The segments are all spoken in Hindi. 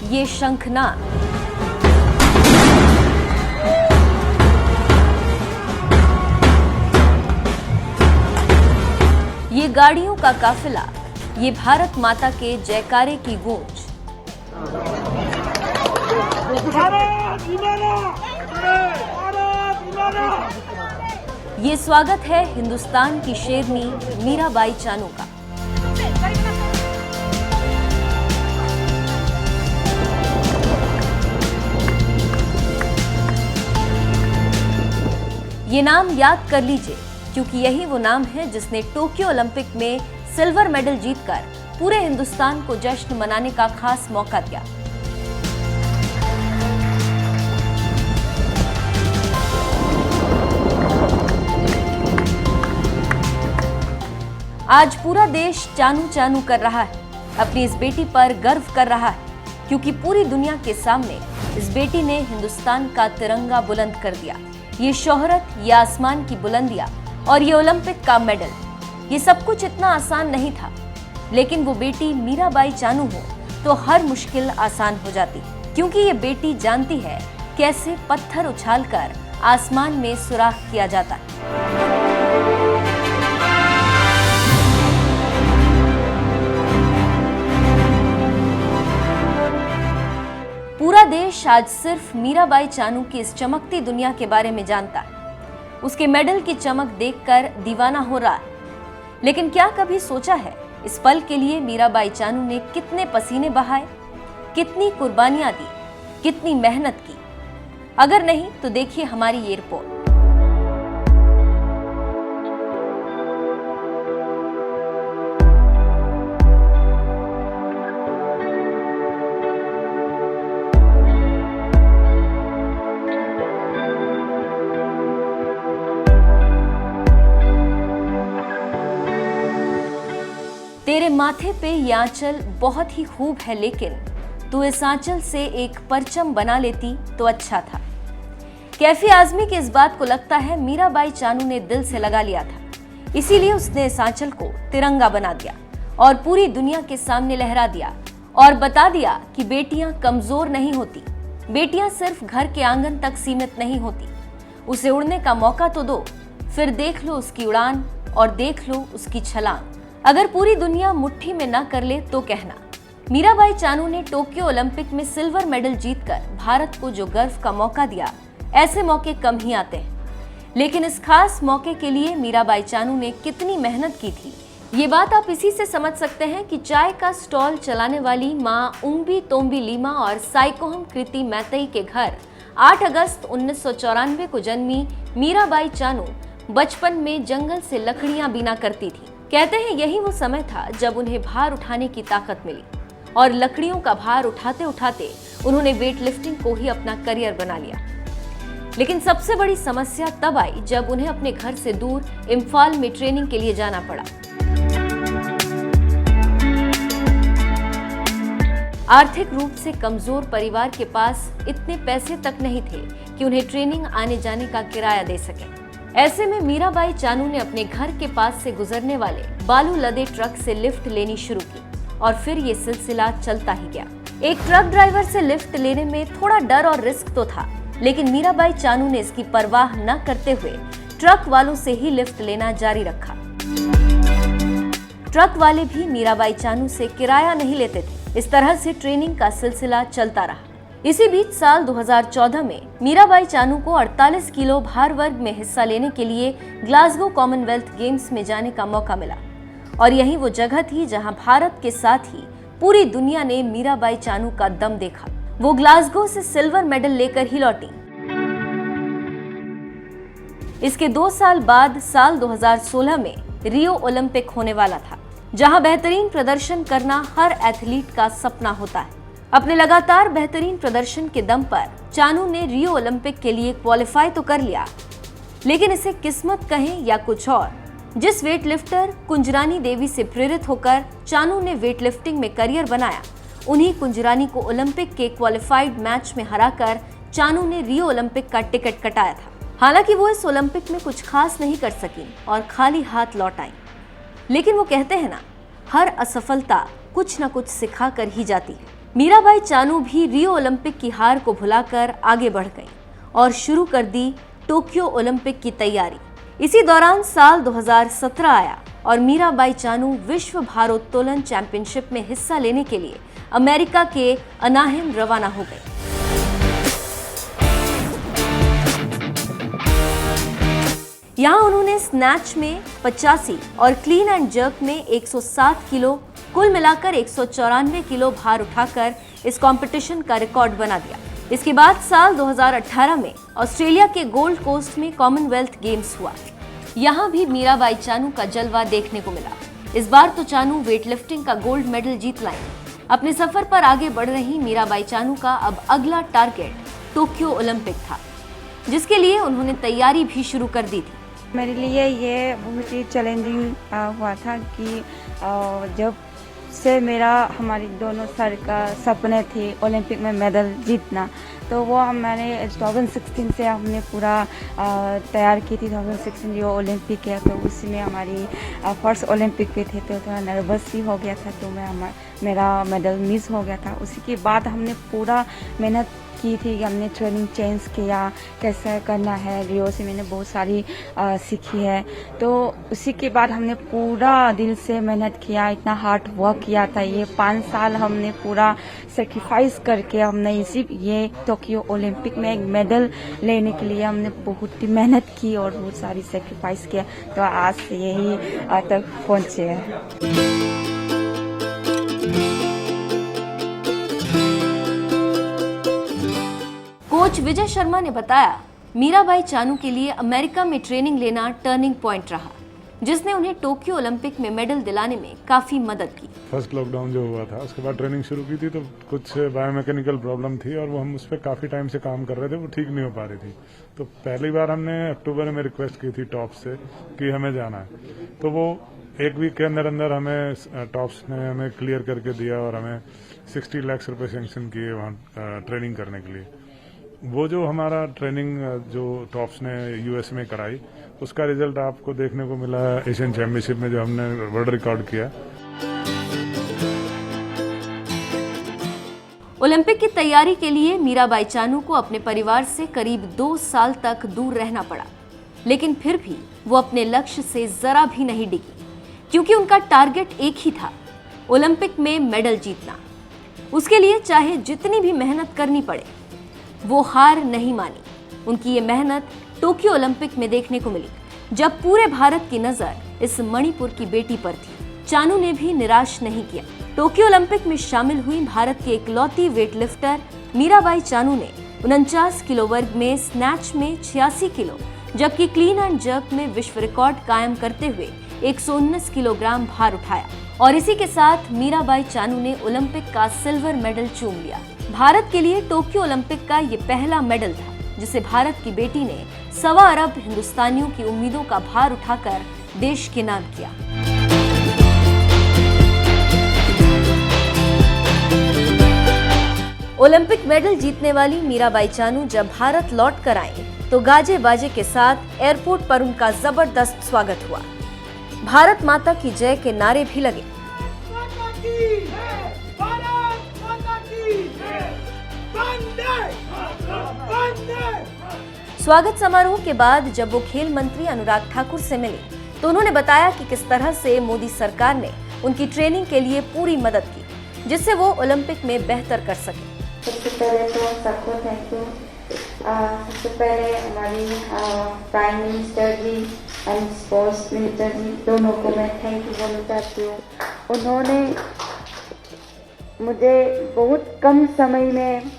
ये शंखनाद। ये गाड़ियों का काफिला, ये भारत माता के जयकारे की गूंज। ये स्वागत है हिंदुस्तान की शेरनी मीराबाई चानू का। ये नाम याद कर लीजिए, क्योंकि यही वो नाम है जिसने टोक्यो ओलंपिक में सिल्वर मेडल जीतकर पूरे हिंदुस्तान को जश्न मनाने का खास मौका दिया। आज पूरा देश चानू चानू कर रहा है, अपनी इस बेटी पर गर्व कर रहा है, क्योंकि पूरी दुनिया के सामने इस बेटी ने हिंदुस्तान का तिरंगा बुलंद कर दिया। ये शोहरत, ये आसमान की बुलंदियां और ये ओलंपिक का मेडल, ये सब कुछ इतना आसान नहीं था। लेकिन वो बेटी मीराबाई चानू हो तो हर मुश्किल आसान हो जाती, क्योंकि ये बेटी जानती है कैसे पत्थर उछालकर आसमान में सुराख किया जाता है। पूरा देश आज सिर्फ मीराबाई चानू की इस चमकती दुनिया के बारे में जानता है। उसके मेडल की चमक देखकर दीवाना हो रहा है। लेकिन क्या कभी सोचा है इस पल के लिए मीराबाई चानू ने कितने पसीने बहाए, कितनी कुर्बानियां दी, कितनी मेहनत की? अगर नहीं तो देखिए हमारी ये रिपोर्ट। तेरे माथे पे ये आंचल बहुत ही खूब है, लेकिन तू इस आंचल से एक परचम बना लेती तो अच्छा था। कैफी आजमी की इस बात को लगता है मीराबाई चानू ने दिल से लगा लिया था, इसीलिए उसने इस आंचल को तिरंगा बना दिया और पूरी दुनिया के सामने लहरा दिया और बता दिया कि बेटियां कमजोर नहीं होती, बेटियां सिर्फ घर के आंगन तक सीमित नहीं होती। उसे उड़ने का मौका तो दो, फिर देख लो उसकी उड़ान और देख लो उसकी छलांग। अगर पूरी दुनिया मुट्ठी में न कर ले तो कहना। मीराबाई चानू ने टोक्यो ओलंपिक में सिल्वर मेडल जीतकर भारत को जो गर्व का मौका दिया, ऐसे मौके कम ही आते हैं। लेकिन इस खास मौके के लिए मीराबाई चानू ने कितनी मेहनत की थी, ये बात आप इसी से समझ सकते हैं कि चाय का स्टॉल चलाने वाली माँ उंबी तोम्बी लीमा और साइकोहम कृति मैतई के घर 8 अगस्त 1994 को जन्मी मीराबाई चानू बचपन में जंगल से लकड़ियां बीना करती थी। कहते हैं यही वो समय था जब उन्हें भार उठाने की ताकत मिली और लकड़ियों का भार उठाते उठाते उन्होंने वेट लिफ्टिंग को ही अपना करियर बना लिया। लेकिन सबसे बड़ी समस्या तब आई जब उन्हें अपने घर से दूर इम्फाल में ट्रेनिंग के लिए जाना पड़ा। आर्थिक रूप से कमजोर परिवार के पास इतने पैसे तक नहीं थे कि उन्हें ट्रेनिंग आने जाने का किराया दे सके। ऐसे में मीराबाई चानू ने अपने घर के पास से गुजरने वाले बालू लदे ट्रक से लिफ्ट लेनी शुरू की और फिर ये सिलसिला चलता ही गया। एक ट्रक ड्राइवर से लिफ्ट लेने में थोड़ा डर और रिस्क तो था, लेकिन मीराबाई चानू ने इसकी परवाह न करते हुए ट्रक वालों से ही लिफ्ट लेना जारी रखा। ट्रक वाले भी मीराबाई चानू से किराया नहीं लेते थे। इस तरह से ट्रेनिंग का सिलसिला चलता रहा। इसी बीच साल 2014 में मीराबाई चानू को 48 किलो भार वर्ग में हिस्सा लेने के लिए ग्लासगो कॉमनवेल्थ गेम्स में जाने का मौका मिला और यही वो जगह थी जहां भारत के साथ ही पूरी दुनिया ने मीराबाई चानू का दम देखा। वो ग्लासगो से सिल्वर मेडल लेकर ही लौटी। इसके 2 साल बाद साल 2016 में रियो ओलंपिक होने वाला था, जहां बेहतरीन प्रदर्शन करना हर एथलीट का सपना होता है। अपने लगातार बेहतरीन प्रदर्शन के दम पर चानू ने रियो ओलंपिक के लिए क्वालिफाई तो कर लिया, लेकिन इसे किस्मत कहें या कुछ और, जिस वेटलिफ्टर कुंजरानी देवी से प्रेरित होकर चानू ने वेटलिफ्टिंग में करियर बनाया, उन्हीं कुंजरानी को ओलंपिक के क्वालिफाइड मैच में हराकर चानू ने रियो ओलंपिक का टिकट कटाया था। हालांकि वो इस ओलंपिक में कुछ खास नहीं कर सकी और खाली हाथ लौट आई, लेकिन वो कहते हैं ना, हर असफलता कुछ न कुछ सिखा कर ही जाती है। मीराबाई चानू भी रियो ओलंपिक की हार को भुलाकर आगे बढ़ गई और शुरू कर दी टोक्यो ओलंपिक की तैयारी। इसी दौरान साल 2017 आया और मीराबाई चानू विश्व भारोत्तोलन चैंपियनशिप में हिस्सा लेने के लिए अमेरिका के अनाहिम रवाना हो गई। यहां उन्होंने स्नैच में 85 और क्लीन एंड जर्क में 107 किलो, कुल मिलाकर 194 किलो भार उठाकर इस कंपटीशन का रिकॉर्ड बना दिया। इसके बाद साल 2018 में ऑस्ट्रेलिया के गोल्ड कोस्ट में कॉमनवेल्थ गेम्स हुआ। यहां भी मीराबाई चानू का जलवा देखने को मिला। इस बार तो चानू वेटलिफ्टिंग का गोल्ड मेडल जीत लाई। अपने सफर पर आगे बढ़ रही मीराबाई चानू का अब अगला टारगेट टोक्यो ओलंपिक था, जिसके लिए उन्होंने तैयारी भी शुरू कर दी थी। मेरे लिए ये बहुत ही चैलेंजिंग हुआ था कि जब से मेरा हमारी दोनों सर का सपने थे ओलंपिक में मेडल जीतना, तो वो मैंने 2016 से हमने पूरा तैयार की थी। 2016 जो ओलंपिक है तो उसमें हमारी फर्स्ट ओलंपिक पे थे, तो थोड़ा नर्वस भी हो गया था, तो मेरा मेडल मिस हो गया था। उसी के बाद हमने पूरा मेहनत की थी कि हमने ट्रेनिंग चेंज किया, कैसा करना है। रियो से मैंने बहुत सारी सीखी है, तो उसी के बाद हमने पूरा दिल से मेहनत किया, इतना हार्ड वर्क किया था। ये 5 साल हमने पूरा सेक्रीफाइस करके हमने ये टोक्यो ओलंपिक में एक मेडल लेने के लिए हमने बहुत ही मेहनत की और बहुत सारी सेक्रीफाइस किया, तो आज यही तक पहुँचे हैं। कोच विजय शर्मा ने बताया, मीराबाई चानू के लिए अमेरिका में ट्रेनिंग लेना टर्निंग पॉइंट रहा, जिसने उन्हें टोक्यो ओलंपिक में मेडल दिलाने में काफी मदद की। फर्स्ट लॉकडाउन जो हुआ था उसके बाद ट्रेनिंग शुरू की थी, तो कुछ बायोमैकेनिकल प्रॉब्लम थी और वो हम उस पर काफी टाइम से काम कर रहे थे, वो ठीक नहीं हो पा रही थी। तो पहली बार हमने अक्टूबर में रिक्वेस्ट की थी टॉप्स से कि हमें जाना है, तो वो एक वीक के अंदर अंदर हमें टॉप्स ने हमें क्लियर करके दिया और हमें 60 लाख रुपए सैंक्शन किए वहाँ ट्रेनिंग करने के लिए। वो जो हमारा ट्रेनिंग जो टॉप्स ने यूएस में कराई, उसका रिजल्ट आपको देखने को मिला एशियन चैंपियनशिप में, जो हमने वर्ल्ड रिकॉर्ड किया। ओलंपिक की तैयारी के लिए मीराबाई चानू को अपने परिवार से करीब 2 साल तक दूर रहना पड़ा, लेकिन फिर भी वो अपने लक्ष्य से जरा भी नहीं डिगी, क्योंकि उनका टारगेट एक ही था, ओलंपिक में मेडल जीतना। उसके लिए चाहे जितनी भी मेहनत करनी पड़े, वो हार नहीं मानी। उनकी ये मेहनत टोक्यो ओलंपिक में देखने को मिली, जब पूरे भारत की नजर इस मणिपुर की बेटी पर थी। चानू ने भी निराश नहीं किया। टोक्यो ओलंपिक में शामिल हुई भारत की इकलौती वेटलिफ्टर मीराबाई चानू ने 49 किलो वर्ग में स्नैच में 86 किलो, जबकि क्लीन एंड जर्क में विश्व रिकॉर्ड कायम करते हुए 119 किलोग्राम भार उठाया और इसी के साथ मीराबाई चानू ने ओलंपिक का सिल्वर मेडल चूम लिया। भारत के लिए टोक्यो ओलंपिक का ये पहला मेडल था, जिसे भारत की बेटी ने 1.25 अरब हिंदुस्तानियों की उम्मीदों का भार उठाकर देश के नाम किया। ओलंपिक मेडल जीतने वाली मीराबाई चानू जब भारत लौट कर आई, तो गाजे बाजे के साथ एयरपोर्ट पर उनका जबरदस्त स्वागत हुआ। भारत माता की जय के नारे भी लगे। स्वागत समारोह के बाद जब वो खेल मंत्री अनुराग ठाकुर से मिले, तो उन्होंने बताया कि किस तरह से मोदी सरकार ने उनकी ट्रेनिंग के लिए पूरी मदद की, जिससे वो ओलंपिक में बेहतर कर सके। सबसे पहले तो सबको थैंक यू। सबसे पहले हमारी prime minister ji and sports minister ji, दोनों को मैं थैंक यू बोलना चाहती हूँ। उन्होंने मुझे बहुत कम समय में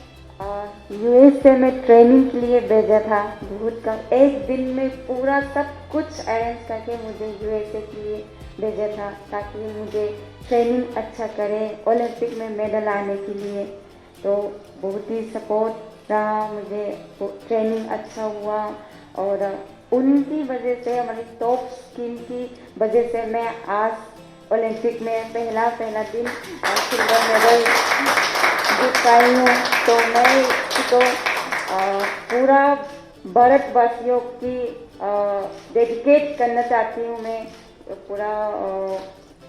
यूएसए में ट्रेनिंग के लिए भेजा था। बहुत कम, एक दिन में पूरा सब कुछ अरेंज करके मुझे यूएसए के लिए भेजा था, ताकि मुझे ट्रेनिंग अच्छा करे ओलंपिक में मेडल आने के लिए। तो बहुत ही सपोर्ट रहा, मुझे ट्रेनिंग अच्छा हुआ और उनकी वजह से, हमारी टॉप स्कीम की वजह से मैं आज ओलंपिक में पहला दिन सिल्वर मेडल जीत पाई हूँ। तो मैं तो पूरा भारतवासियों की डेडिकेट करना चाहती हूँ। मैं पूरा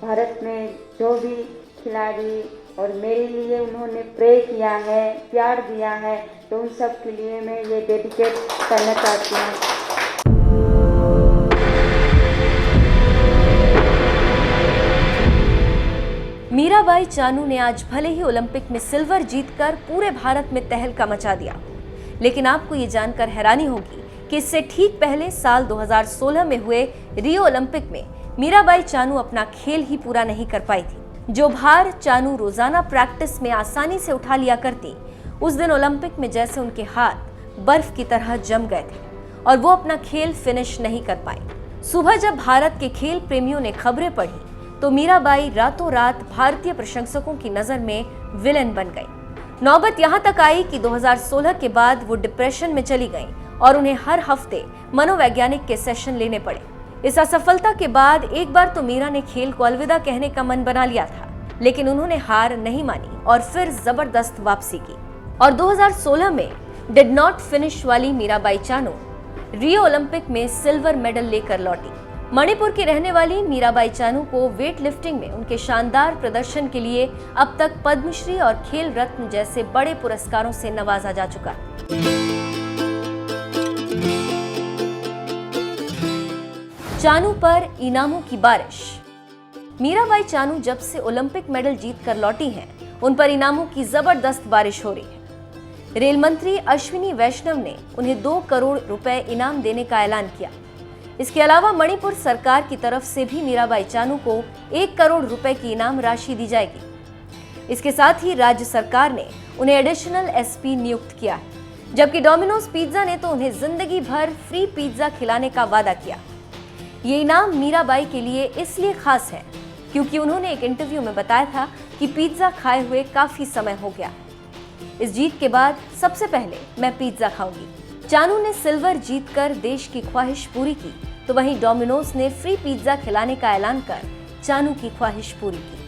भारत में जो भी खिलाड़ी और मेरे लिए उन्होंने प्रे किया है, प्यार दिया है, तो उन सब के लिए मैं ये डेडिकेट करना चाहती हूँ। मीराबाई चानू ने आज भले ही ओलंपिक में सिल्वर जीतकर पूरे भारत में तहलका मचा दिया, लेकिन आपको ये जानकर हैरानी होगी कि इससे ठीक पहले साल 2016 में हुए रियो ओलंपिक में मीराबाई चानू अपना खेल ही पूरा नहीं कर पाई थी। जो भार चानू रोजाना प्रैक्टिस में आसानी से उठा लिया करती, उस दिन ओलंपिक में जैसे उनके हाथ बर्फ की तरह जम गए थे और वो अपना खेल फिनिश नहीं कर पाई। सुबह जब भारत के खेल प्रेमियों ने खबरें पढ़ी तो मीराबाई रातों रात भारतीय प्रशंसकों की नजर में विलेन बन गई। नौबत यहां तक आई कि 2016 के बाद वो डिप्रेशन में चली गईं और उन्हें हर हफ्ते मनोवैज्ञानिक के सेशन लेने पड़े। इस असफलता के बाद एक बार तो मीरा ने खेल को अलविदा कहने का मन बना लिया था, लेकिन उन्होंने हार नहीं मानी और फिर जबरदस्त वापसी की और 2016 में डिड नॉट फिनिश वाली मीराबाई चानू रियो ओलंपिक में सिल्वर मेडल लेकर लौटी। मणिपुर की रहने वाली मीराबाई चानू को वेट लिफ्टिंग में उनके शानदार प्रदर्शन के लिए अब तक पद्मश्री और खेल रत्न जैसे बड़े पुरस्कारों से नवाजा जा चुका। चानू पर इनामों की बारिश। मीराबाई चानू जब से ओलंपिक मेडल जीतकर लौटी हैं, उन पर इनामों की जबरदस्त बारिश हो रही है। रेल मंत्री अश्विनी वैष्णव ने उन्हें 2 करोड़ रुपए इनाम देने का ऐलान किया। इसके अलावा मणिपुर सरकार की तरफ से भी मीराबाई चानू को 1 करोड़ रुपए की इनाम राशि दी जाएगी। इसके साथ ही राज्य सरकार ने उन्हें एडिशनल एसपी नियुक्त किया है, जबकि डोमिनोज पिज्जा ने तो उन्हें जिंदगी भर फ्री पिज्जा खिलाने का वादा किया। ये इनाम मीराबाई के लिए इसलिए खास है क्योंकि उन्होंने एक इंटरव्यू में बताया था कि पिज्जा खाए हुए काफी समय हो गया। इस जीत के बाद सबसे पहले मैं पिज्जा खाऊंगी। चानू ने सिल्वर जीतकर देश की ख्वाहिश पूरी की, तो वहीं डोमिनोज ने फ्री पिज्जा खिलाने का ऐलान कर चानू की ख्वाहिश पूरी की।